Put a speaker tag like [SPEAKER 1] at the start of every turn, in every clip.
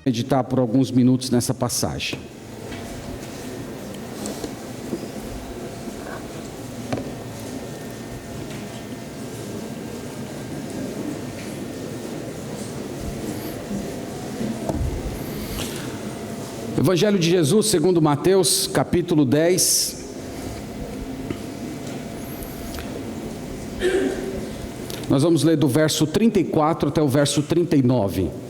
[SPEAKER 1] meditar por alguns minutos nessa passagem. Evangelho de Jesus, segundo Mateus, capítulo 10. Nós vamos ler do verso 34 até o verso 39.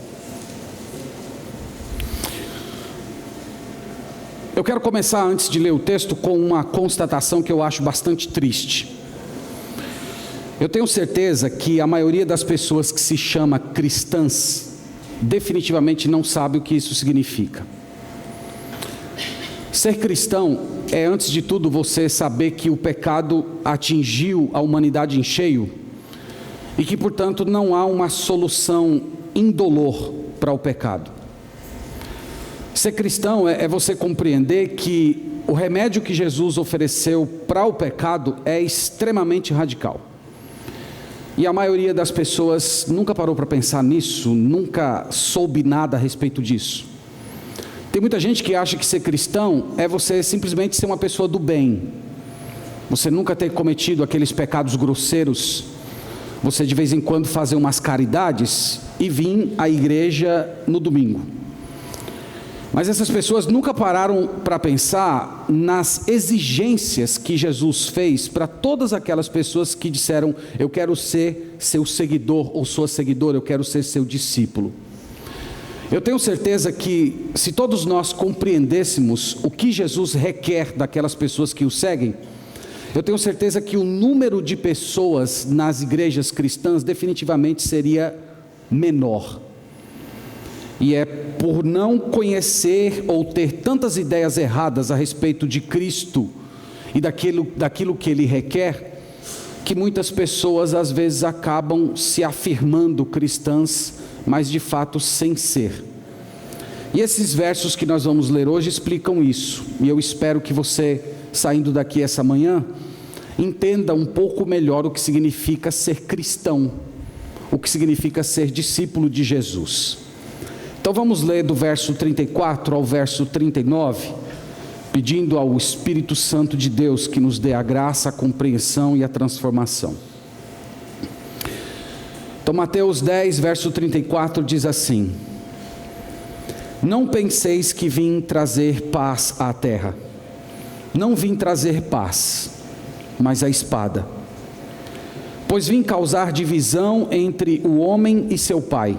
[SPEAKER 1] Eu quero começar, antes de ler o texto, com uma constatação que eu acho bastante triste. Eu tenho certeza que a maioria das pessoas que se chama cristãs definitivamente não sabe o que isso significa. Ser cristão é, antes de tudo, você saber que o pecado atingiu a humanidade em cheio e que, portanto, não há uma solução indolor para o pecado. Ser cristão é você compreender que o remédio que Jesus ofereceu para o pecado é extremamente radical. E a maioria das pessoas nunca parou para pensar nisso, nunca soube nada a respeito disso. Tem muita gente que acha que ser cristão é você simplesmente ser uma pessoa do bem. Você nunca ter cometido aqueles pecados grosseiros. Você de vez em quando fazer umas caridades e vir à igreja no domingo. Mas essas pessoas nunca pararam para pensar nas exigências que Jesus fez para todas aquelas pessoas que disseram: eu quero ser seu seguidor ou sua seguidora, eu quero ser seu discípulo. Eu tenho certeza que se todos nós compreendêssemos o que Jesus requer daquelas pessoas que o seguem, eu tenho certeza que o número de pessoas nas igrejas cristãs definitivamente seria menor. E é por não conhecer ou ter tantas ideias erradas a respeito de Cristo e daquilo que Ele requer, que muitas pessoas às vezes acabam se afirmando cristãs, mas de fato sem ser. E esses versos que nós vamos ler hoje explicam isso. E eu espero que você, saindo daqui essa manhã, entenda um pouco melhor o que significa ser cristão, o que significa ser discípulo de Jesus. Então vamos ler do verso 34 ao verso 39, pedindo ao Espírito Santo de Deus que nos dê a graça, a compreensão e a transformação. Então Mateus 10, verso 34 diz assim: não penseis que vim trazer paz à terra. Não vim trazer paz, mas a espada. Pois vim causar divisão entre o homem e seu pai,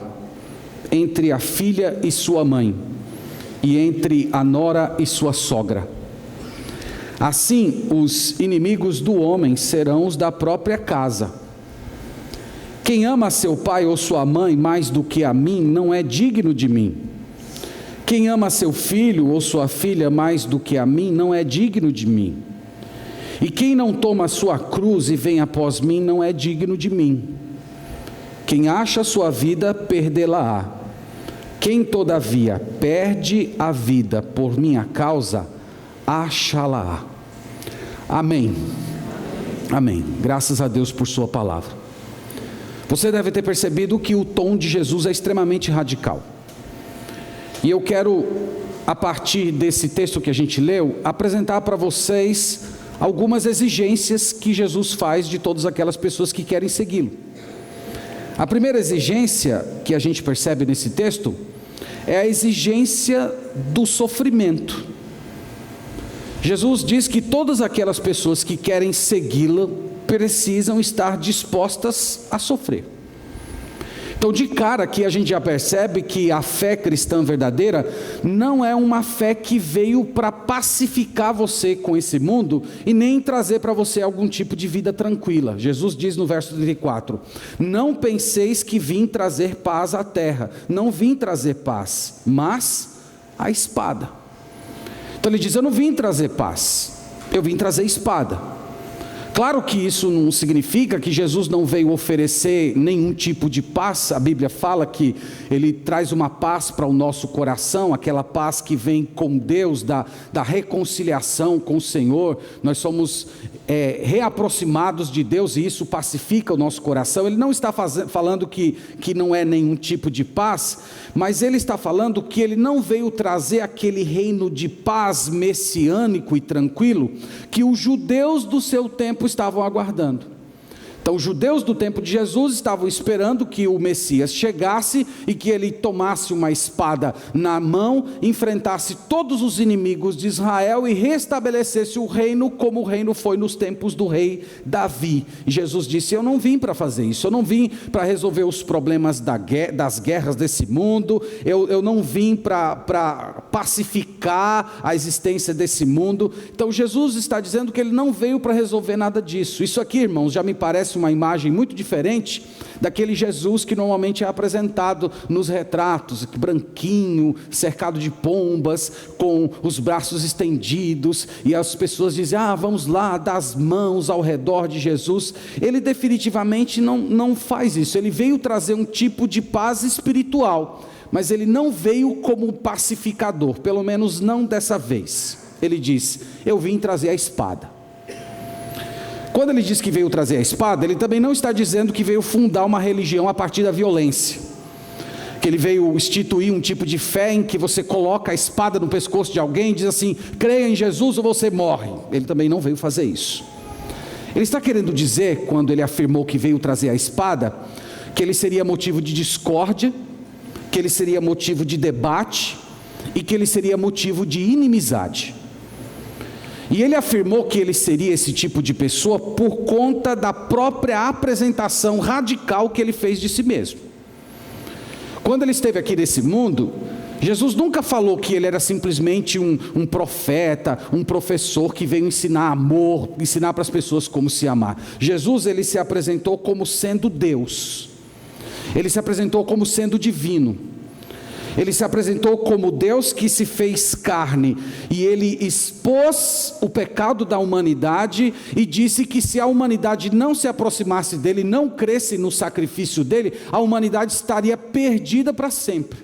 [SPEAKER 1] entre a filha e sua mãe, e entre a nora e sua sogra. Assim, os inimigos do homem serão os da própria casa. Quem ama seu pai ou sua mãe mais do que a mim, não é digno de mim. Quem ama seu filho ou sua filha mais do que a mim, não é digno de mim. E quem não toma sua cruz e vem após mim, não é digno de mim. Quem acha sua vida, perdê-la-á. Quem todavia perde a vida por minha causa, achá-la-á. Amém. Amém. Graças a Deus por sua palavra. Você deve ter percebido que o tom de Jesus é extremamente radical. E eu quero, a partir desse texto que a gente leu, apresentar para vocês algumas exigências que Jesus faz de todas aquelas pessoas que querem segui-lo. A primeira exigência que a gente percebe nesse texto é a exigência do sofrimento. Jesus diz que todas aquelas pessoas que querem segui-lo precisam estar dispostas a sofrer. Então, de cara aqui a gente já percebe que a fé cristã verdadeira não é uma fé que veio para pacificar você com esse mundo e nem trazer para você algum tipo de vida tranquila. Jesus diz no verso 34: não penseis que vim trazer paz à terra. Não vim trazer paz, mas a espada. Então ele diz: eu não vim trazer paz, eu vim trazer espada. Claro que isso não significa que Jesus não veio oferecer nenhum tipo de paz. A Bíblia fala que Ele traz uma paz para o nosso coração, aquela paz que vem com Deus, da reconciliação com o Senhor. Nós somos reaproximados de Deus e isso pacifica o nosso coração. Ele não está falando que não é nenhum tipo de paz, mas Ele está falando que Ele não veio trazer aquele reino de paz messiânico e tranquilo que os judeus do seu tempo estavam aguardando. Então os judeus do tempo de Jesus estavam esperando que o Messias chegasse e que ele tomasse uma espada na mão, enfrentasse todos os inimigos de Israel e restabelecesse o reino como o reino foi nos tempos do rei Davi. E Jesus disse: eu não vim para fazer isso, eu não vim para resolver os problemas das guerras desse mundo, eu não vim para pacificar a existência desse mundo. Então Jesus está dizendo que ele não veio para resolver nada disso. Isso aqui, irmãos, já me parece uma imagem muito diferente daquele Jesus que normalmente é apresentado nos retratos, branquinho, cercado de pombas, com os braços estendidos, e as pessoas dizem: vamos lá, dar as mãos ao redor de Jesus. Ele definitivamente não faz isso. Ele veio trazer um tipo de paz espiritual, mas ele não veio como pacificador, pelo menos não dessa vez. Ele diz: eu vim trazer a espada. Quando ele diz que veio trazer a espada, ele também não está dizendo que veio fundar uma religião a partir da violência, que ele veio instituir um tipo de fé em que você coloca a espada no pescoço de alguém e diz assim: creia em Jesus ou você morre. Ele também não veio fazer isso. Ele está querendo dizer, quando ele afirmou que veio trazer a espada, que ele seria motivo de discórdia, que ele seria motivo de debate e que ele seria motivo de inimizade. E ele afirmou que ele seria esse tipo de pessoa por conta da própria apresentação radical que ele fez de si mesmo. Quando ele esteve aqui nesse mundo, Jesus nunca falou que ele era simplesmente um profeta, um professor que veio ensinar amor, ensinar para as pessoas como se amar. Jesus, ele se apresentou como sendo Deus. Ele se apresentou como sendo divino. Ele se apresentou como Deus que se fez carne, e ele expôs o pecado da humanidade e disse que se a humanidade não se aproximasse dele, não cresce no sacrifício dele, a humanidade estaria perdida para sempre.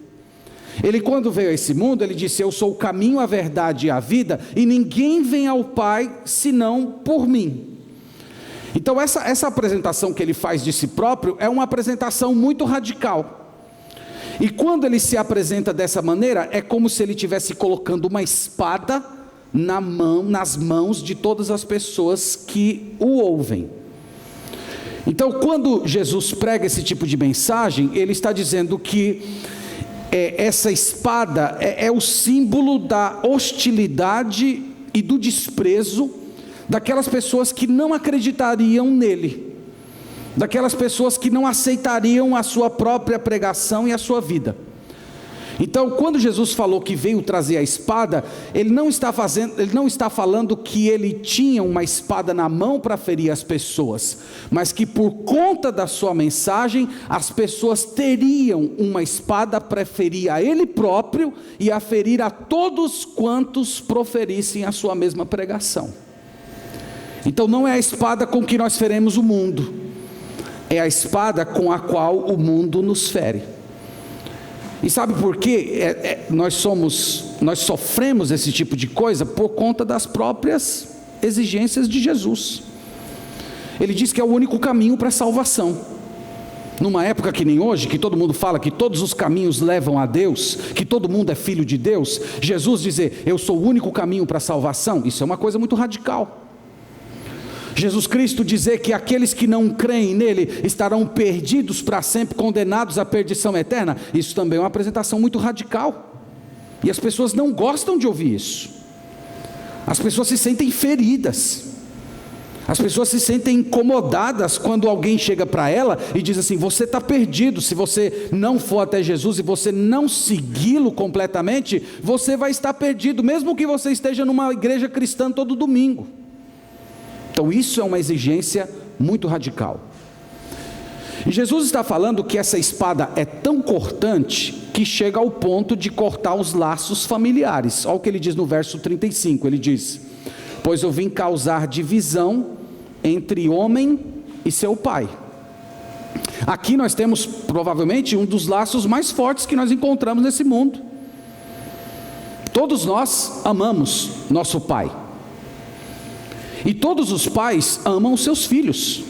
[SPEAKER 1] Ele, quando veio a esse mundo, ele disse: eu sou o caminho, a verdade e a vida, e ninguém vem ao Pai senão por mim. Então essa apresentação que ele faz de si próprio é uma apresentação muito radical. E quando ele se apresenta dessa maneira, é como se ele estivesse colocando uma espada nas mãos de todas as pessoas que o ouvem. Então, quando Jesus prega esse tipo de mensagem, ele está dizendo que essa espada é o símbolo da hostilidade e do desprezo daquelas pessoas que não acreditariam nele, daquelas pessoas que não aceitariam a sua própria pregação e a sua vida. Então, quando Jesus falou que veio trazer a espada, ele não está falando que ele tinha uma espada na mão para ferir as pessoas, mas que por conta da sua mensagem, as pessoas teriam uma espada para ferir a ele próprio e a ferir a todos quantos proferissem a sua mesma pregação. Então não é a espada com que nós feremos o mundo, é a espada com a qual o mundo nos fere. E sabe por quê? Nós sofremos esse tipo de coisa por conta das próprias exigências de Jesus. Ele diz que é o único caminho para a salvação. Numa época que nem hoje, que todo mundo fala que todos os caminhos levam a Deus, que todo mundo é filho de Deus, Jesus dizer: eu sou o único caminho para a salvação, isso é uma coisa muito radical. Jesus Cristo dizer que aqueles que não creem nele estarão perdidos para sempre, condenados à perdição eterna, isso também é uma apresentação muito radical, e as pessoas não gostam de ouvir isso. As pessoas se sentem feridas, as pessoas se sentem incomodadas quando alguém chega para ela e diz assim: você está perdido, se você não for até Jesus e você não segui-lo completamente, você vai estar perdido, mesmo que você esteja numa igreja cristã todo domingo. Então isso é uma exigência muito radical. E Jesus está falando que essa espada é tão cortante que chega ao ponto de cortar os laços familiares. Olha o que ele diz no verso 35, ele diz: pois eu vim causar divisão entre homem e seu pai. Aqui nós temos provavelmente um dos laços mais fortes que nós encontramos nesse mundo. Todos nós amamos nosso pai. E todos os pais amam os seus filhos.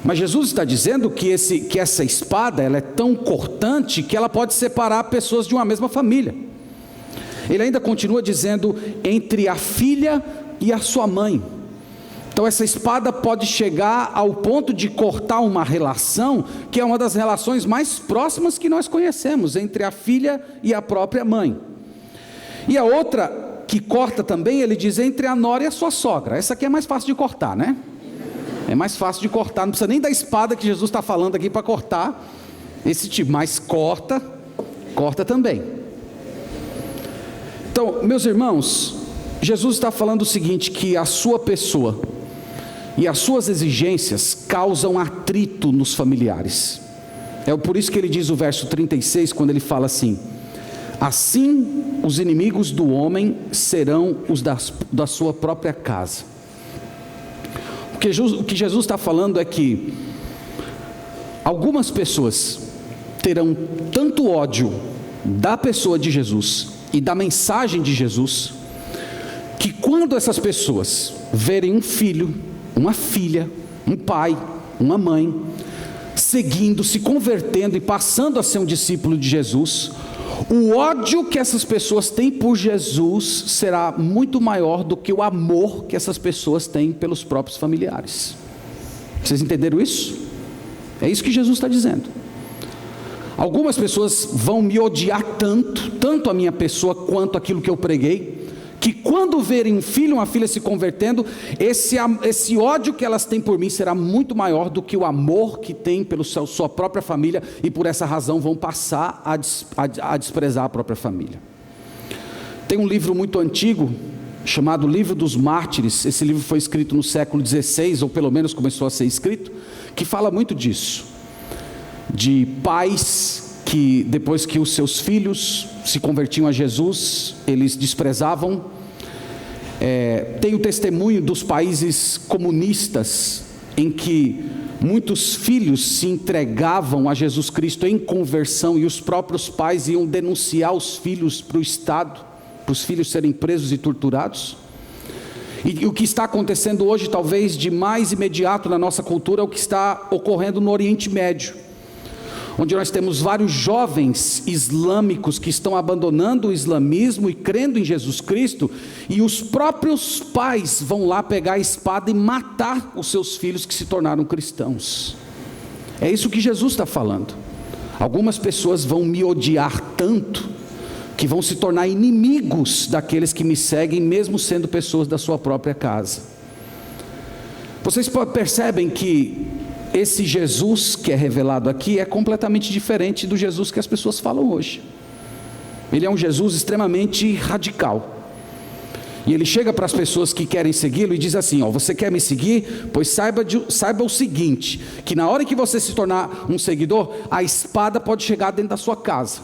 [SPEAKER 1] Mas Jesus está dizendo que essa espada ela é tão cortante que ela pode separar pessoas de uma mesma família. Ele ainda continua dizendo entre a filha e a sua mãe. Então essa espada pode chegar ao ponto de cortar uma relação que é uma das relações mais próximas que nós conhecemos, entre a filha e a própria mãe. E a outra que corta também, ele diz, entre a nora e a sua sogra. Essa aqui é mais fácil de cortar, né? É mais fácil de cortar, não precisa nem da espada que Jesus está falando aqui para cortar esse tipo, mas corta também. Então, meus irmãos, Jesus está falando o seguinte, que a sua pessoa e as suas exigências causam atrito nos familiares. É por isso que ele diz o verso 36, quando ele fala assim: assim os inimigos do homem serão os da sua própria casa. O que Jesus está falando é que algumas pessoas terão tanto ódio da pessoa de Jesus e da mensagem de Jesus, que quando essas pessoas verem um filho, uma filha, um pai, uma mãe, seguindo, se convertendo e passando a ser um discípulo de Jesus, o ódio que essas pessoas têm por Jesus será muito maior do que o amor que essas pessoas têm pelos próprios familiares. Vocês entenderam isso? É isso que Jesus está dizendo. Algumas pessoas vão me odiar tanto a minha pessoa quanto aquilo que eu preguei, que quando verem um filho ou uma filha se convertendo, esse ódio que elas têm por mim será muito maior do que o amor que têm pela sua própria família, e por essa razão vão passar a desprezar a própria família. Tem um livro muito antigo, chamado Livro dos Mártires. Esse livro foi escrito no século XVI, ou pelo menos começou a ser escrito, que fala muito disso, de pais que depois que os seus filhos se convertiam a Jesus, eles desprezavam. Tem o testemunho dos países comunistas, em que muitos filhos se entregavam a Jesus Cristo em conversão, e os próprios pais iam denunciar os filhos para o Estado, para os filhos serem presos e torturados. E o que está acontecendo hoje, talvez de mais imediato na nossa cultura, é o que está ocorrendo no Oriente Médio, onde nós temos vários jovens islâmicos que estão abandonando o islamismo e crendo em Jesus Cristo, e os próprios pais vão lá pegar a espada e matar os seus filhos que se tornaram cristãos. É isso que Jesus está falando. Algumas pessoas vão me odiar tanto, que vão se tornar inimigos daqueles que me seguem, mesmo sendo pessoas da sua própria casa. Vocês percebem que esse Jesus que é revelado aqui é completamente diferente do Jesus que as pessoas falam hoje. Ele é um Jesus extremamente radical. E ele chega para as pessoas que querem segui-lo e diz assim: você quer me seguir? Pois saiba o seguinte, que na hora que você se tornar um seguidor, a espada pode chegar dentro da sua casa,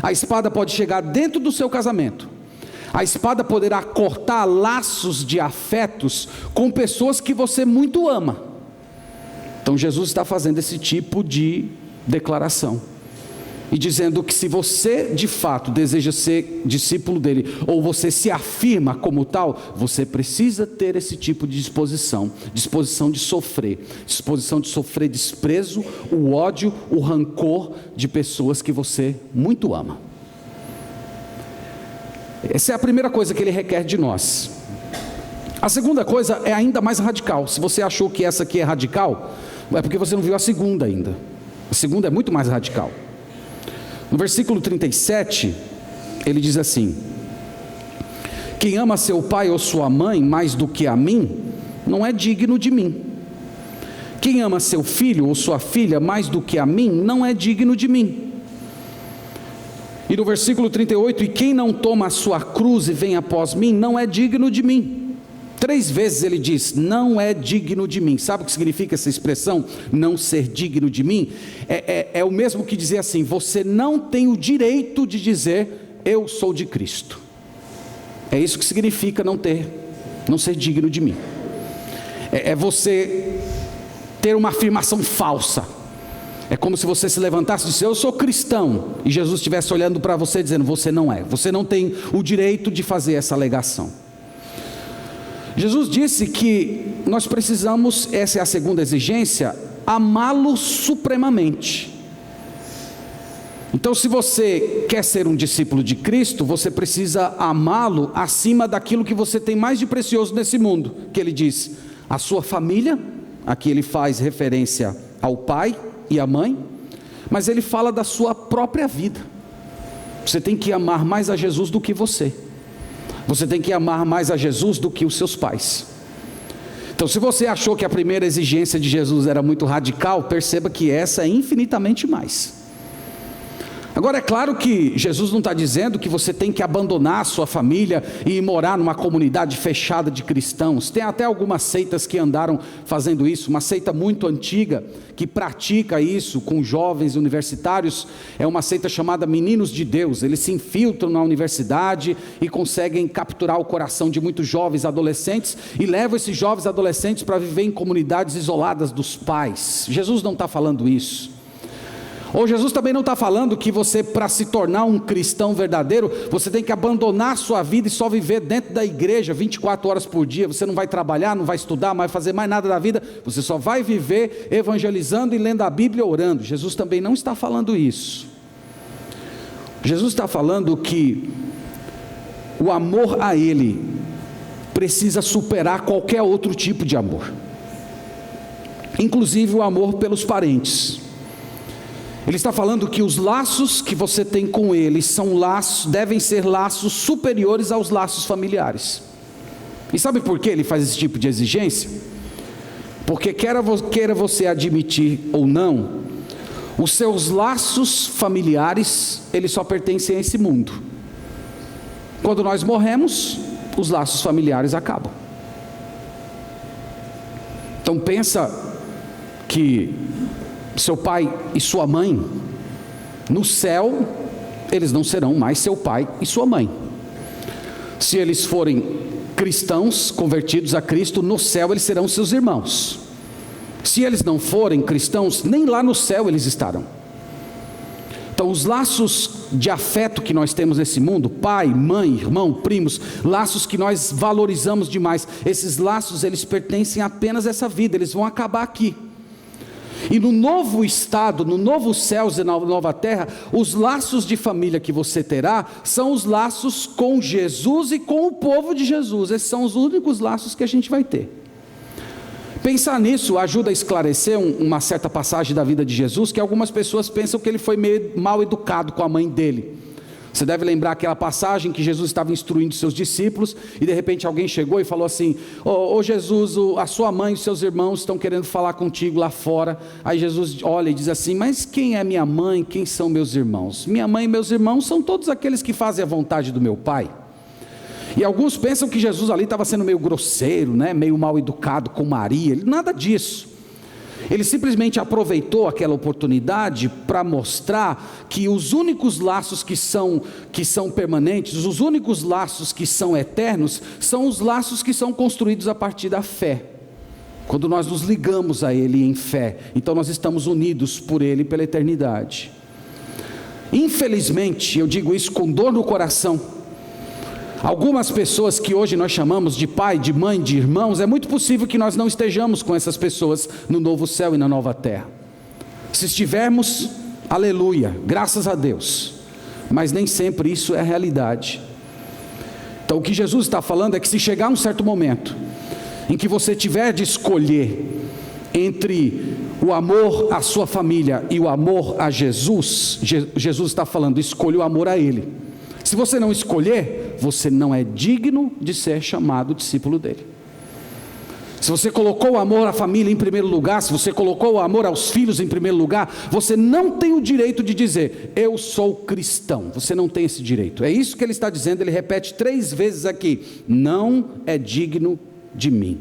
[SPEAKER 1] a espada pode chegar dentro do seu casamento, a espada poderá cortar laços de afetos com pessoas que você muito ama. Então Jesus está fazendo esse tipo de declaração, e dizendo que se você de fato deseja ser discípulo dele, ou você se afirma como tal, você precisa ter esse tipo de disposição de sofrer desprezo, o ódio, o rancor de pessoas que você muito ama. Essa é a primeira coisa que ele requer de nós. A segunda coisa é ainda mais radical. Se você achou que essa aqui é radical, é porque você não viu a segunda ainda. A segunda é muito mais radical. No versículo 37, ele diz assim: quem ama seu pai ou sua mãe mais do que a mim, não é digno de mim. Quem ama seu filho ou sua filha mais do que a mim, não é digno de mim. E no versículo 38, e quem não toma a sua cruz e vem após mim, não é digno de mim. 3 vezes ele diz, não é digno de mim. Sabe o que significa essa expressão, não ser digno de mim? É o mesmo que dizer assim: você não tem o direito de dizer, eu sou de Cristo. É isso que significa não ser digno de mim. É você ter uma afirmação falsa. É como se você se levantasse e dissesse: eu sou cristão, e Jesus estivesse olhando para você dizendo: você não é, você não tem o direito de fazer essa alegação. Jesus disse que nós precisamos, essa é a segunda exigência, amá-lo supremamente. Então, se você quer ser um discípulo de Cristo, você precisa amá-lo acima daquilo que você tem mais de precioso nesse mundo, que ele diz: a sua família. Aqui ele faz referência ao pai e à mãe, mas ele fala da sua própria vida. Você tem que amar mais a Jesus do que você. Você tem que amar mais a Jesus do que os seus pais. Então, se você achou que a primeira exigência de Jesus era muito radical, perceba que essa é infinitamente mais. Agora, é claro que Jesus não está dizendo que você tem que abandonar a sua família e ir morar numa comunidade fechada de cristãos. Tem até algumas seitas que andaram fazendo isso. Uma seita muito antiga que pratica isso com jovens universitários é uma seita chamada Meninos de Deus. Eles se infiltram na universidade e conseguem capturar o coração de muitos jovens adolescentes e levam esses jovens adolescentes para viver em comunidades isoladas dos pais. Jesus não está falando isso. Ou Jesus também não está falando que você, para se tornar um cristão verdadeiro, você tem que abandonar a sua vida e só viver dentro da igreja 24 horas por dia. Você não vai trabalhar, não vai estudar, não vai fazer mais nada da vida. Você só vai viver evangelizando e lendo a Bíblia e orando. Jesus também não está falando isso. Jesus está falando que o amor a Ele precisa superar qualquer outro tipo de amor, inclusive o amor pelos parentes. Ele está falando que os laços que você tem com Ele devem ser laços superiores aos laços familiares. E sabe por que Ele faz esse tipo de exigência? Porque queira você admitir ou não, os seus laços familiares, eles só pertencem a esse mundo. Quando nós morremos, os laços familiares acabam. Então pensa que seu pai e sua mãe, no céu, eles não serão mais seu pai e sua mãe. Se eles forem cristãos, convertidos a Cristo, no céu eles serão seus irmãos. Se eles não forem cristãos, nem lá no céu eles estarão. Então, os laços de afeto que nós temos nesse mundo, pai, mãe, irmão, primos, laços que nós valorizamos demais, esses laços, eles pertencem apenas a essa vida, eles vão acabar aqui. E no novo estado, no novo céu e na nova terra, os laços de família que você terá, são os laços com Jesus e com o povo de Jesus. Esses são os únicos laços que a gente vai ter. Pensar nisso ajuda a esclarecer uma certa passagem da vida de Jesus, que algumas pessoas pensam que ele foi meio mal educado com a mãe dele. Você deve lembrar aquela passagem que Jesus estava instruindo seus discípulos e de repente alguém chegou e falou assim: ô Jesus, a sua mãe e os seus irmãos estão querendo falar contigo lá fora. Aí Jesus olha e diz assim: mas quem é minha mãe, quem são meus irmãos? Minha mãe e meus irmãos são todos aqueles que fazem a vontade do meu Pai. E alguns pensam que Jesus ali estava sendo meio grosseiro, né? Meio mal educado com Maria. Nada disso. Ele simplesmente aproveitou aquela oportunidade para mostrar que os únicos laços que são permanentes, os únicos laços que são eternos, são os laços que são construídos a partir da fé. Quando nós nos ligamos a Ele em fé, então nós estamos unidos por Ele pela eternidade. Infelizmente, eu digo isso com dor no coração, algumas pessoas que hoje nós chamamos de pai, de mãe, de irmãos, é muito possível que nós não estejamos com essas pessoas no novo céu e na nova terra. Se estivermos, aleluia, graças a Deus, mas nem sempre isso é a realidade. Então o que Jesus está falando é que se chegar um certo momento em que você tiver de escolher entre o amor à sua família e o amor a Jesus, Jesus está falando: escolha o amor a Ele. Se você não escolher, você não é digno de ser chamado discípulo dele. Se você colocou o amor à família em primeiro lugar, se você colocou o amor aos filhos em primeiro lugar, você não tem o direito de dizer: eu sou cristão. Você não tem esse direito. É isso que ele está dizendo. Ele repete 3 vezes aqui: não é digno de mim.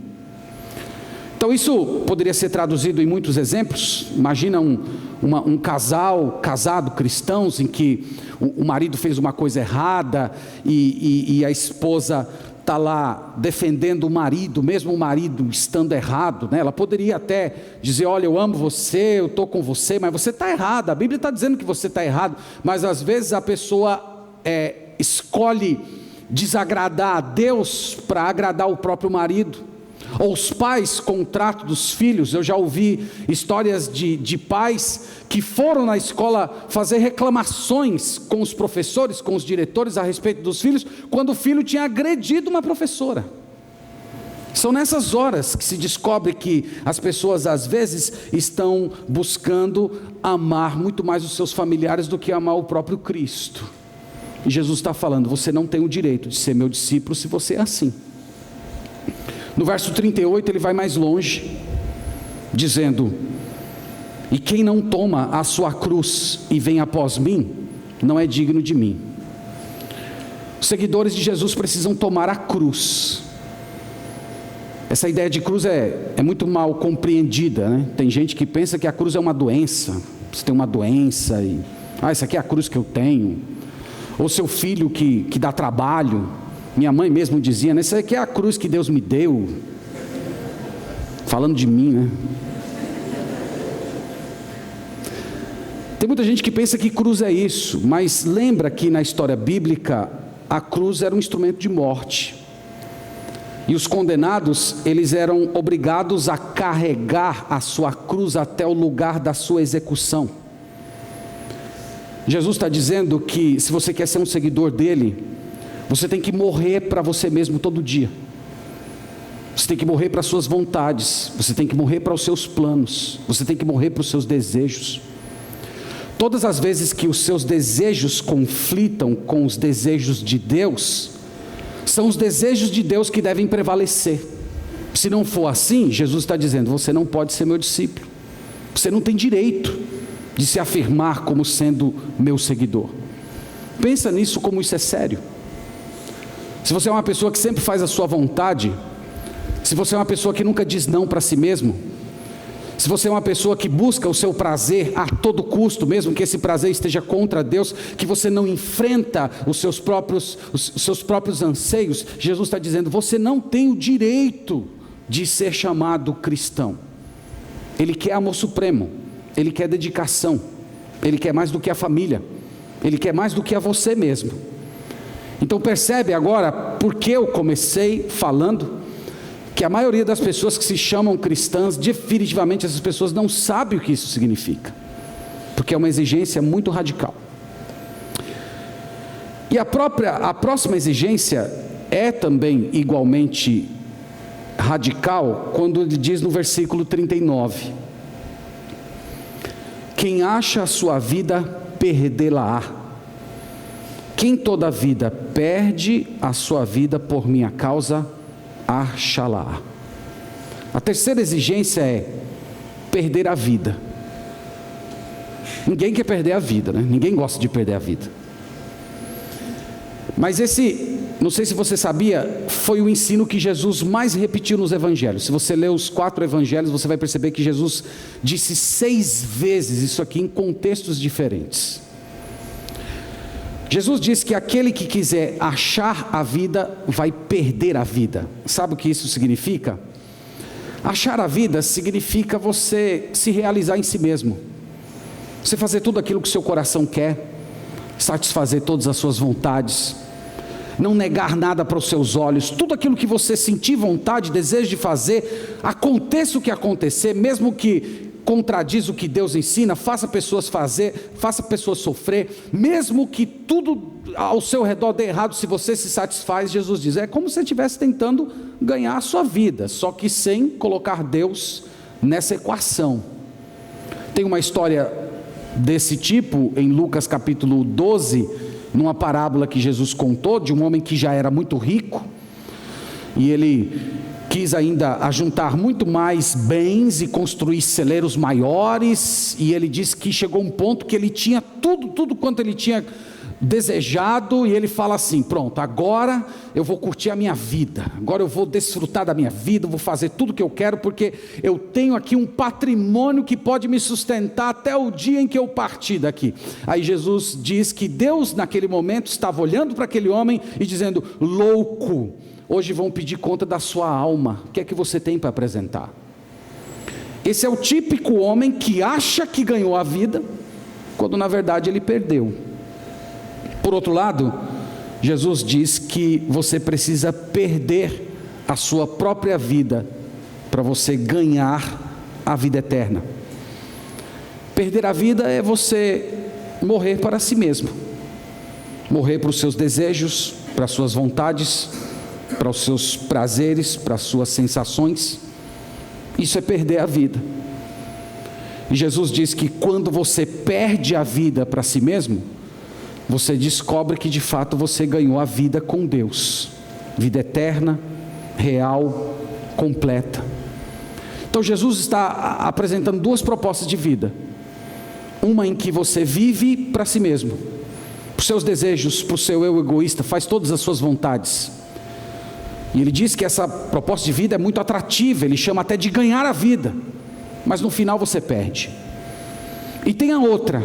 [SPEAKER 1] Então isso poderia ser traduzido em muitos exemplos. Imagina um casal casado, cristãos, em que o marido fez uma coisa errada e a esposa está lá defendendo o marido, mesmo o marido estando errado, né? Ela poderia até dizer, olha, eu amo você, eu estou com você, mas você está errado, a Bíblia está dizendo que você está errado, mas às vezes a pessoa escolhe desagradar a Deus para agradar o próprio marido, ou os pais com o trato dos filhos. Eu já ouvi histórias de pais que foram na escola fazer reclamações com os professores, com os diretores a respeito dos filhos, quando o filho tinha agredido uma professora. São nessas horas que se descobre que as pessoas às vezes estão buscando amar muito mais os seus familiares do que amar o próprio Cristo. E Jesus está falando, você não tem o direito de ser meu discípulo se você é assim. No verso 38 ele vai mais longe, dizendo, e quem não toma a sua cruz e vem após mim, não é digno de mim. Os seguidores de Jesus precisam tomar a cruz. Essa ideia de cruz é muito mal compreendida, né? Tem gente que pensa que a cruz é uma doença, você tem uma doença e, essa aqui é a cruz que eu tenho, ou seu filho que dá trabalho. Minha mãe mesmo dizia, né? Essa aqui é a cruz que Deus me deu, falando de mim, né? Tem muita gente que pensa que cruz é isso, mas lembra que na história bíblica, a cruz era um instrumento de morte, e os condenados, eles eram obrigados a carregar a sua cruz até o lugar da sua execução. Jesus está dizendo que se você quer ser um seguidor dele, você tem que morrer para você mesmo todo dia. Você tem que morrer para as suas vontades, você tem que morrer para os seus planos, você tem que morrer para os seus desejos. Todas as vezes que os seus desejos conflitam com os desejos de Deus, são os desejos de Deus que devem prevalecer. Se não for assim, Jesus está dizendo, você não pode ser meu discípulo, você não tem direito de se afirmar como sendo meu seguidor. Pensa nisso, como isso é sério. Se você é uma pessoa que sempre faz a sua vontade, se você é uma pessoa que nunca diz não para si mesmo, se você é uma pessoa que busca o seu prazer a todo custo, mesmo que esse prazer esteja contra Deus, que você não enfrenta os seus próprios anseios, Jesus está dizendo, você não tem o direito de ser chamado cristão. Ele quer amor supremo, Ele quer dedicação, Ele quer mais do que a família, Ele quer mais do que a você mesmo. Então percebe agora, porque eu comecei falando, que a maioria das pessoas que se chamam cristãs, definitivamente essas pessoas não sabem o que isso significa, porque é uma exigência muito radical. E a próxima exigência é também igualmente radical, quando ele diz no versículo 39, quem acha a sua vida, perdê-la-á. Quem toda a vida perde a sua vida por minha causa, achá-la. A terceira exigência é perder a vida. Ninguém quer perder a vida, né? Ninguém gosta de perder a vida. Mas não sei se você sabia, foi o ensino que Jesus mais repetiu nos evangelhos. Se você ler os 4 evangelhos, você vai perceber que Jesus disse 6 vezes isso aqui em contextos diferentes. Jesus disse que aquele que quiser achar a vida, vai perder a vida. Sabe o que isso significa? Achar a vida significa você se realizar em si mesmo, você fazer tudo aquilo que o seu coração quer, satisfazer todas as suas vontades, não negar nada para os seus olhos, tudo aquilo que você sentir vontade, desejo de fazer, aconteça o que acontecer, mesmo que contradiz o que Deus ensina, faça pessoas fazer, faça pessoas sofrer, mesmo que tudo ao seu redor dê errado, se você se satisfaz, Jesus diz, é como se você estivesse tentando ganhar a sua vida, só que sem colocar Deus nessa equação. Tem uma história desse tipo em Lucas capítulo 12, numa parábola que Jesus contou, de um homem que já era muito rico, e ele quis ainda ajuntar muito mais bens e construir celeiros maiores, e ele disse que chegou um ponto que ele tinha tudo quanto ele tinha desejado, e ele fala assim, pronto, agora eu vou curtir a minha vida, agora eu vou desfrutar da minha vida, vou fazer tudo o que eu quero, porque eu tenho aqui um patrimônio que pode me sustentar até o dia em que eu partir daqui. Aí Jesus diz que Deus naquele momento estava olhando para aquele homem e dizendo, louco, hoje vão pedir conta da sua alma. O que é que você tem para apresentar? Esse é o típico homem que acha que ganhou a vida, quando na verdade ele perdeu. Por outro lado, Jesus diz que você precisa perder a sua própria vida para você ganhar a vida eterna. Perder a vida é você morrer para si mesmo, morrer para os seus desejos, para as suas vontades, para os seus prazeres, para as suas sensações. Isso é perder a vida. E Jesus diz que quando você perde a vida para si mesmo, você descobre que de fato você ganhou a vida com Deus, vida eterna, real, completa. Então Jesus está apresentando duas propostas de vida: uma em que você vive para si mesmo, para os seus desejos, para o seu eu egoísta, faz todas as suas vontades. E ele diz que essa proposta de vida é muito atrativa, ele chama até de ganhar a vida, mas no final você perde. E tem a outra,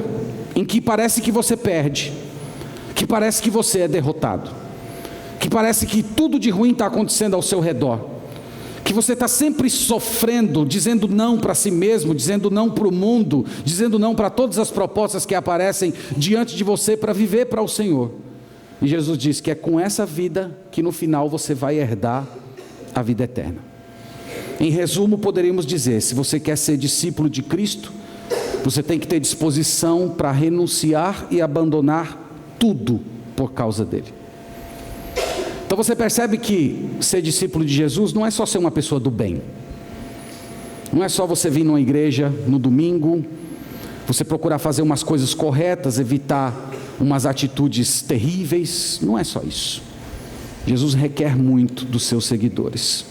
[SPEAKER 1] em que parece que você perde, que parece que você é derrotado, que parece que tudo de ruim está acontecendo ao seu redor, que você está sempre sofrendo, dizendo não para si mesmo, dizendo não para o mundo, dizendo não para todas as propostas que aparecem diante de você para viver para o Senhor. E Jesus diz que é com essa vida que no final você vai herdar a vida eterna. Em resumo, poderíamos dizer: se você quer ser discípulo de Cristo, você tem que ter disposição para renunciar e abandonar tudo por causa dele. Então você percebe que ser discípulo de Jesus não é só ser uma pessoa do bem, não é só você vir numa igreja no domingo, você procurar fazer umas coisas corretas, evitar umas atitudes terríveis. Não é só isso. Jesus requer muito dos seus seguidores.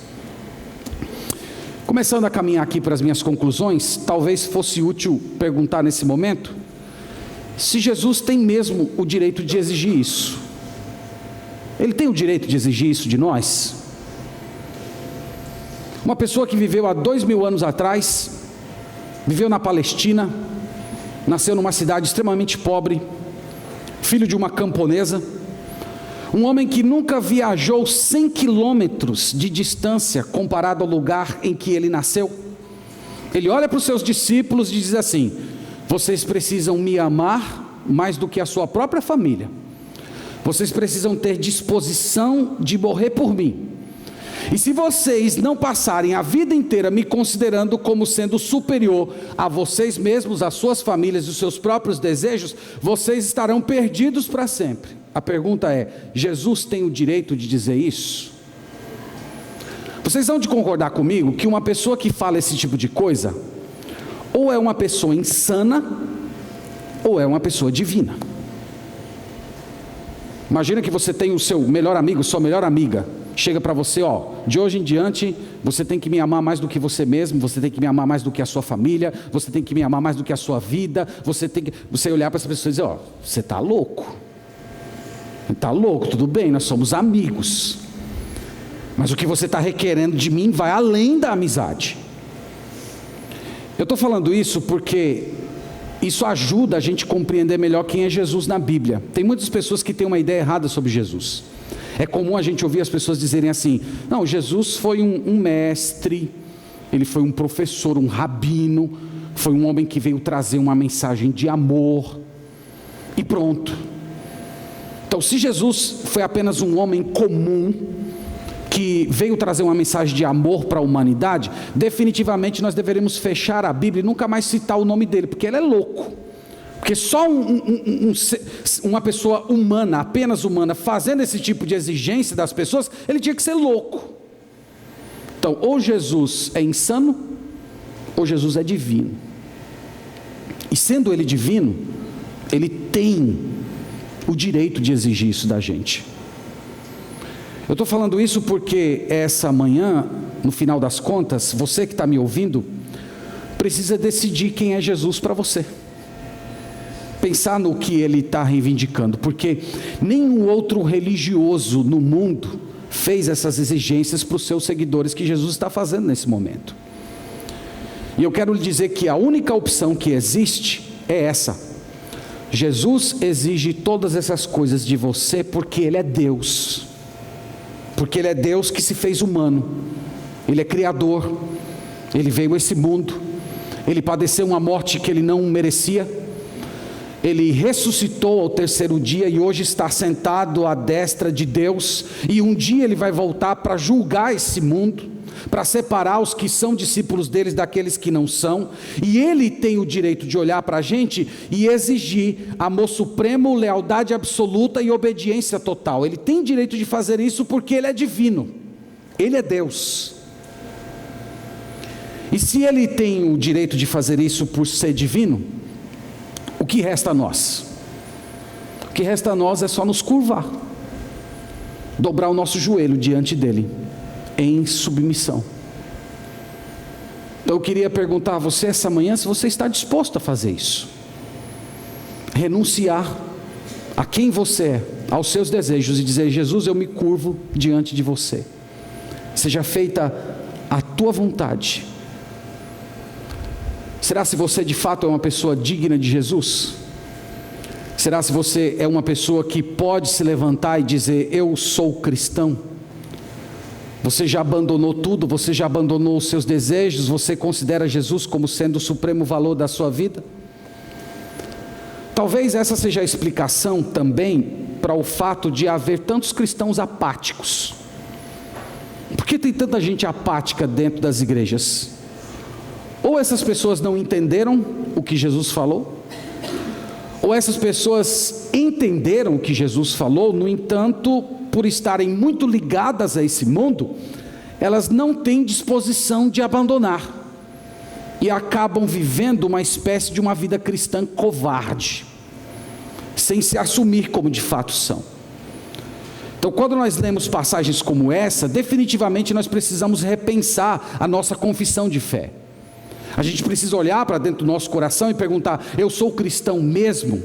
[SPEAKER 1] Começando a caminhar aqui para as minhas conclusões, talvez fosse útil perguntar nesse momento se Jesus tem mesmo o direito de exigir isso. Ele tem o direito de exigir isso de nós? Uma pessoa que viveu há 2000 anos atrás, viveu na Palestina, nasceu numa cidade extremamente pobre, filho de uma camponesa, um homem que nunca viajou 100 quilômetros de distância comparado ao lugar em que ele nasceu. Ele olha para os seus discípulos e diz assim: vocês precisam me amar mais do que a sua própria família, vocês precisam ter disposição de morrer por mim, e se vocês não passarem a vida inteira me considerando como sendo superior a vocês mesmos, às suas famílias e os seus próprios desejos, vocês estarão perdidos para sempre. A pergunta é: Jesus tem o direito de dizer isso? Vocês vão de concordar comigo que uma pessoa que fala esse tipo de coisa, ou é uma pessoa insana, ou é uma pessoa divina. Imagina que você tem o seu melhor amigo, sua melhor amiga, chega para você: ó, de hoje em diante, você tem que me amar mais do que você mesmo, você tem que me amar mais do que a sua família, você tem que me amar mais do que a sua vida, você olhar para essa pessoa e dizer: ó, você está louco, tudo bem, nós somos amigos, mas o que você está requerendo de mim vai além da amizade. Eu estou falando isso porque isso ajuda a gente a compreender melhor quem é Jesus na Bíblia. Tem muitas pessoas que têm uma ideia errada sobre Jesus. É comum a gente ouvir as pessoas dizerem assim: não, Jesus foi um mestre, ele foi um professor, um rabino, foi um homem que veio trazer uma mensagem de amor, e pronto. Então, se Jesus foi apenas um homem comum, que veio trazer uma mensagem de amor para a humanidade, definitivamente nós deveríamos fechar a Bíblia e nunca mais citar o nome dele, porque ele é louco. Porque só uma pessoa humana, apenas humana, fazendo esse tipo de exigência das pessoas, ele tinha que ser louco. Então, ou Jesus é insano, ou Jesus é divino. E sendo ele divino, ele tem o direito de exigir isso da gente. Eu estou falando isso porque essa manhã, no final das contas, você que está me ouvindo, precisa decidir quem é Jesus para você. Pensar no que ele está reivindicando, porque nenhum outro religioso no mundo fez essas exigências para os seus seguidores que Jesus está fazendo nesse momento. E eu quero lhe dizer que a única opção que existe é essa. Jesus exige todas essas coisas de você porque ele é Deus. porque Ele é Deus que se fez humano, Ele é Criador, Ele veio a esse mundo, Ele padeceu uma morte que Ele não merecia, Ele ressuscitou ao terceiro dia e hoje está sentado à destra de Deus, e um dia Ele vai voltar para julgar esse mundo, para separar os que são discípulos deles daqueles que não são, e Ele tem o direito de olhar para a gente e exigir amor supremo, lealdade absoluta e obediência total. Ele tem direito de fazer isso porque Ele é divino, Ele é Deus. E se Ele tem o direito de fazer isso por ser divino, o que resta a nós? O que resta a nós é só nos curvar, dobrar o nosso joelho diante dEle, em submissão. Então eu queria perguntar a você essa manhã, se você está disposto a fazer isso, renunciar a quem você é, aos seus desejos, e dizer: Jesus, eu me curvo diante de você, seja feita a tua vontade. Será se você de fato é uma pessoa digna de Jesus? Será se você é uma pessoa que pode se levantar e dizer: eu sou cristão? Você já abandonou tudo? Você já abandonou os seus desejos? Você considera Jesus como sendo o supremo valor da sua vida? Talvez essa seja a explicação também para o fato de haver tantos cristãos apáticos. Por que tem tanta gente apática dentro das igrejas? Ou essas pessoas não entenderam o que Jesus falou, ou essas pessoas entenderam o que Jesus falou, no entanto, por estarem muito ligadas a esse mundo, elas não têm disposição de abandonar, e acabam vivendo uma espécie de uma vida cristã covarde, sem se assumir como de fato são. Então, quando nós lemos passagens como essa, definitivamente nós precisamos repensar a nossa confissão de fé. A gente precisa olhar para dentro do nosso coração e perguntar: eu sou cristão mesmo?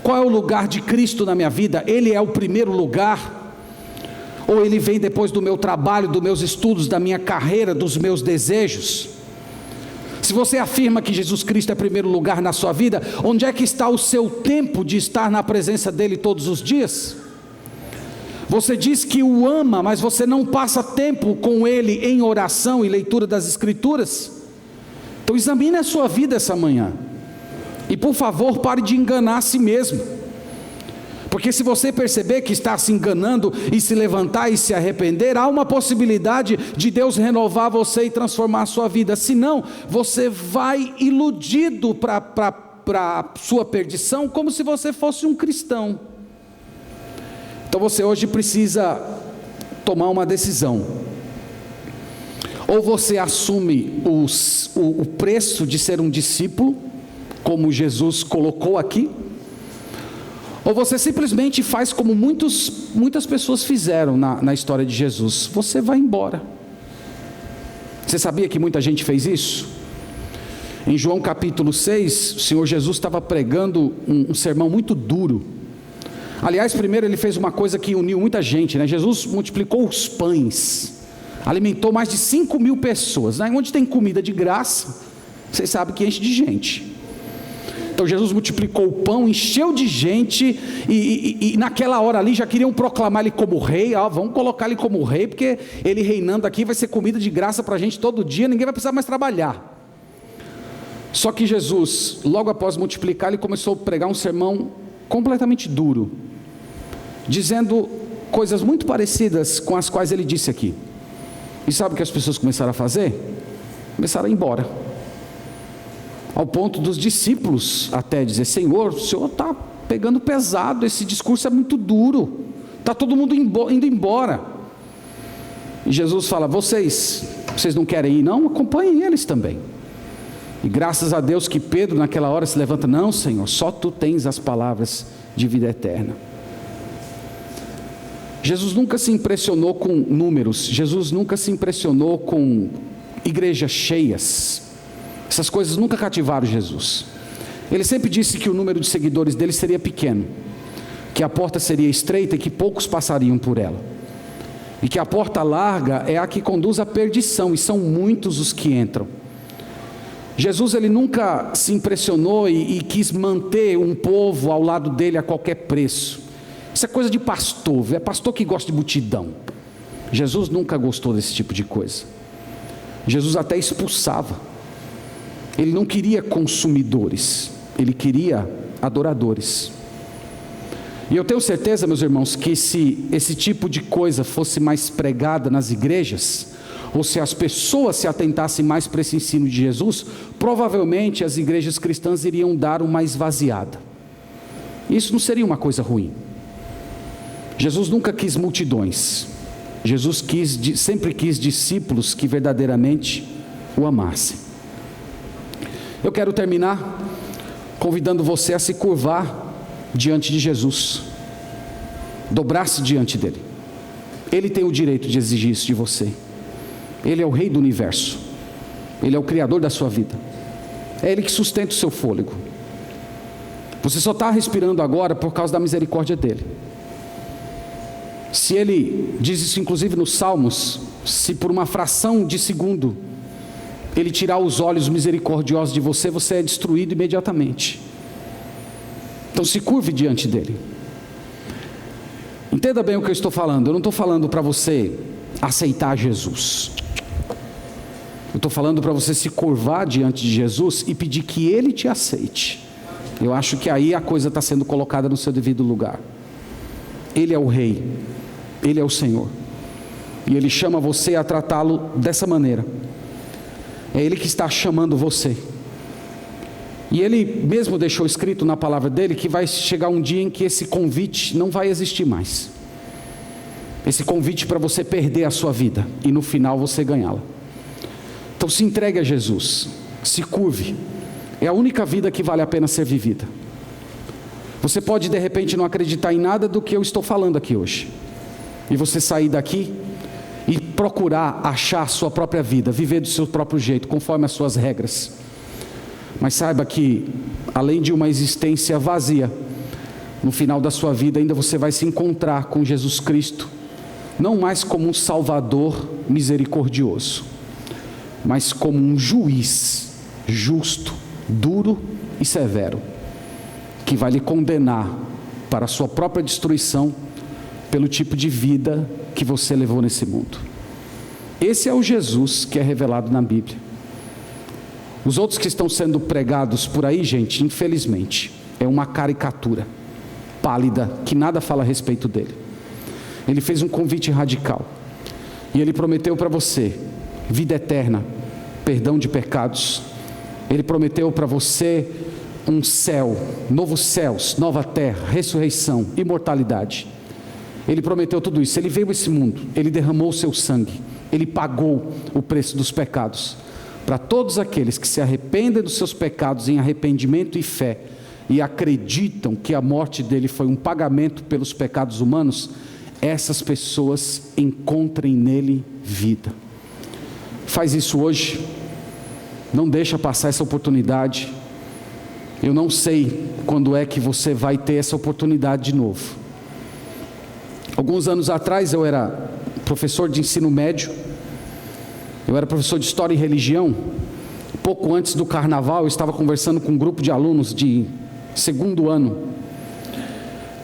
[SPEAKER 1] Qual é o lugar de Cristo na minha vida? Ele é o primeiro lugar? Ou Ele vem depois do meu trabalho, dos meus estudos, da minha carreira, dos meus desejos? Se você afirma que Jesus Cristo é primeiro lugar na sua vida, onde é que está o seu tempo de estar na presença dEle todos os dias? Você diz que o ama, mas você não passa tempo com Ele em oração e leitura das Escrituras? Então examine a sua vida essa manhã, e por favor pare de enganar a si mesmo, porque se você perceber que está se enganando e se levantar e se arrepender, há uma possibilidade de Deus renovar você e transformar a sua vida. Senão você vai iludido para a sua perdição, como se você fosse um cristão. Então você hoje precisa tomar uma decisão: ou você assume o preço de ser um discípulo, como Jesus colocou aqui, ou você simplesmente faz como muitas pessoas fizeram na história de Jesus: você vai embora. Você sabia que muita gente fez isso? Em João capítulo 6, o Senhor Jesus estava pregando um sermão muito duro. Aliás, primeiro Ele fez uma coisa que uniu muita gente, né? Jesus multiplicou os pães, alimentou mais de 5.000 pessoas, né? Onde tem comida de graça, vocês sabem que enche de gente. Então Jesus multiplicou o pão, encheu de gente, e naquela hora ali já queriam proclamar Ele como rei. Vamos colocar Ele como rei, porque Ele reinando aqui vai ser comida de graça para a gente todo dia, ninguém vai precisar mais trabalhar. Só que Jesus, logo após multiplicar, Ele começou a pregar um sermão completamente duro, dizendo coisas muito parecidas com as quais Ele disse aqui. E sabe o que as pessoas começaram a fazer? Começaram a ir embora, ao ponto dos discípulos até dizer: Senhor, o Senhor está pegando pesado, esse discurso é muito duro, está todo mundo indo embora. E Jesus fala: vocês não querem ir não? Acompanhem eles também. E graças a Deus que Pedro naquela hora se levanta: não, Senhor, só Tu tens as palavras de vida eterna. Jesus nunca se impressionou com números, Jesus nunca se impressionou com igrejas cheias. Essas coisas nunca cativaram Jesus. Ele sempre disse que o número de seguidores dele seria pequeno, que a porta seria estreita e que poucos passariam por ela, e que a porta larga é a que conduz à perdição, e são muitos os que entram. Jesus, ele nunca se impressionou e quis manter um povo ao lado dele a qualquer preço. isso é coisa de pastor, é pastor que gosta de multidão. Jesus nunca gostou desse tipo de coisa. Jesus até expulsava. Ele não queria consumidores, ele queria adoradores. E eu tenho certeza, meus irmãos, que se esse tipo de coisa fosse mais pregada nas igrejas, ou se as pessoas se atentassem mais para esse ensino de Jesus, provavelmente as igrejas cristãs iriam dar uma esvaziada. Isso não seria uma coisa ruim. Jesus nunca quis multidões. Jesus sempre quis discípulos que verdadeiramente o amassem. Eu quero terminar convidando você a se curvar diante de Jesus, dobrar-se diante dele. Ele tem o direito de exigir isso de você. Ele é o rei do universo, ele é o criador da sua vida, é ele que sustenta o seu fôlego. Você só está respirando agora por causa da misericórdia dele. Se ele diz isso inclusive nos Salmos, se por uma fração de segundo ele tirar os olhos misericordiosos de você, você é destruído imediatamente. Então se curve diante dele. Entenda bem o que eu estou falando. Eu não estou falando para você aceitar Jesus. Eu estou falando para você se curvar diante de Jesus e pedir que ele te aceite. Eu acho que aí a coisa está sendo colocada no seu devido lugar. Ele é o rei, ele é o Senhor, e ele chama você a tratá-lo dessa maneira. É ele que está chamando você. E ele mesmo deixou escrito na palavra dele que vai chegar um dia em que esse convite não vai existir mais. Esse convite para você perder a sua vida e no final você ganhá-la. Então se entregue a Jesus, se curve. É a única vida que vale a pena ser vivida. Você pode de repente não acreditar em nada do que eu estou falando aqui hoje, e você sair daqui e procurar achar a sua própria vida, viver do seu próprio jeito, conforme as suas regras. Mas saiba que, além de uma existência vazia, no final da sua vida ainda você vai se encontrar com Jesus Cristo, não mais como um Salvador misericordioso, mas como um juiz justo, duro e severo, que vai lhe condenar para a sua própria destruição, pelo tipo de vida que você levou nesse mundo. Esse é o Jesus que é revelado na Bíblia. Os outros que estão sendo pregados por aí, gente, infelizmente, é uma caricatura pálida, que nada fala a respeito dele. Ele fez um convite radical, e ele prometeu para você vida eterna, perdão de pecados. Ele prometeu para você um céu, novos céus, nova terra, ressurreição, imortalidade. Ele prometeu tudo isso. Ele veio a esse mundo, ele derramou o seu sangue, ele pagou o preço dos pecados, para todos aqueles que se arrependem dos seus pecados em arrependimento e fé, e acreditam que a morte dele foi um pagamento pelos pecados humanos. Essas pessoas encontrem nele vida. Faz isso hoje, não deixa passar essa oportunidade. Eu não sei quando é que você vai ter essa oportunidade de novo. Alguns anos atrás eu era professor de ensino médio, eu era professor de História e Religião. Pouco antes do carnaval eu estava conversando com um grupo de alunos de segundo ano,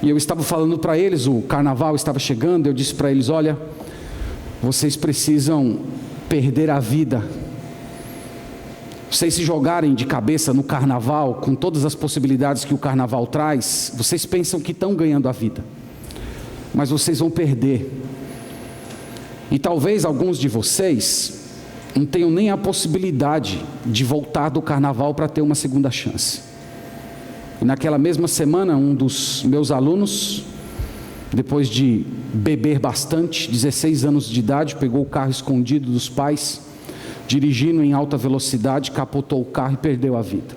[SPEAKER 1] e eu estava falando para eles, o carnaval estava chegando. Eu disse para eles: olha, vocês precisam perder a vida. Vocês se jogarem de cabeça no carnaval, com todas as possibilidades que o carnaval traz, vocês pensam que estão ganhando a vida, mas vocês vão perder. E talvez alguns de vocês não tenham nem a possibilidade de voltar do carnaval para ter uma segunda chance. E naquela mesma semana, um dos meus alunos, depois de beber bastante, 16 anos de idade, pegou o carro escondido dos pais, dirigindo em alta velocidade, capotou o carro e perdeu a vida.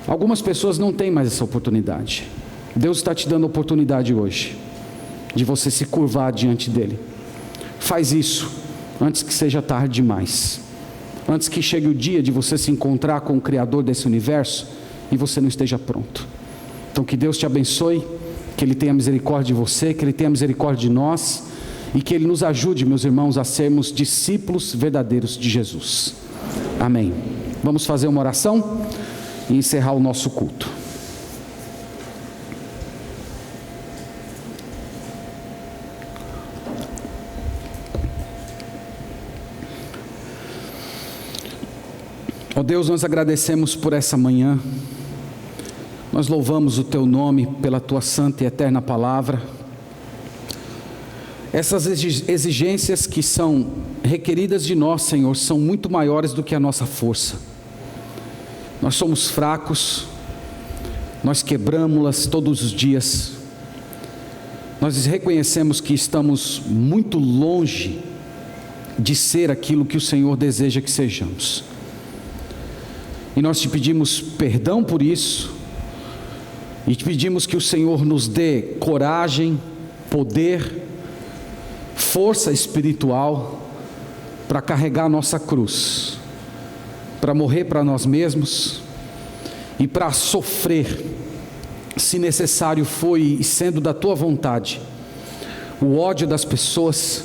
[SPEAKER 1] Algumas pessoas não têm mais essa oportunidade. Deus está te dando a oportunidade hoje de você se curvar diante dele. Faz isso antes que seja tarde demais, antes que chegue o dia de você se encontrar com o Criador desse universo e você não esteja pronto. Então que Deus te abençoe, que Ele tenha misericórdia de você, que Ele tenha misericórdia de nós, e que Ele nos ajude, meus irmãos, a sermos discípulos verdadeiros de Jesus. Amém. Vamos fazer uma oração e encerrar o nosso culto. Ó Deus, nós agradecemos por essa manhã, nós louvamos o Teu nome pela Tua santa e eterna palavra. Essas exigências que são requeridas de nós, Senhor, são muito maiores do que a nossa força. Nós somos fracos, nós quebramos-las todos os dias. Nós reconhecemos que estamos muito longe de ser aquilo que o Senhor deseja que sejamos. E nós te pedimos perdão por isso, e te pedimos que o Senhor nos dê coragem, poder, força espiritual para carregar a nossa cruz, para morrer para nós mesmos e para sofrer, se necessário foi e sendo da Tua vontade, o ódio das pessoas,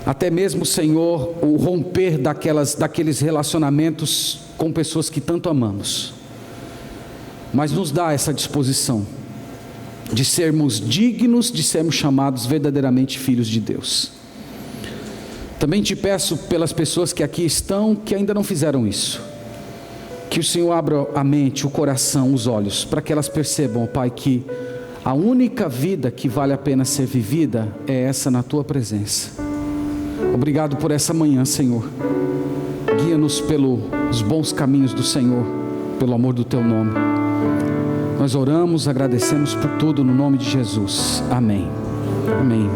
[SPEAKER 1] até mesmo, Senhor, o romper daqueles relacionamentos com pessoas que tanto amamos. Mas nos dá essa disposição de sermos dignos de sermos chamados verdadeiramente filhos de Deus. Também te peço pelas pessoas que aqui estão, que ainda não fizeram isso, que o Senhor abra a mente, o coração, os olhos, para que elas percebam, Pai, que a única vida que vale a pena ser vivida é essa na Tua presença. Obrigado por essa manhã, Senhor. Guia-nos pelos bons caminhos do Senhor, pelo amor do Teu nome. Nós oramos, agradecemos por tudo no nome de Jesus. Amém. Amém.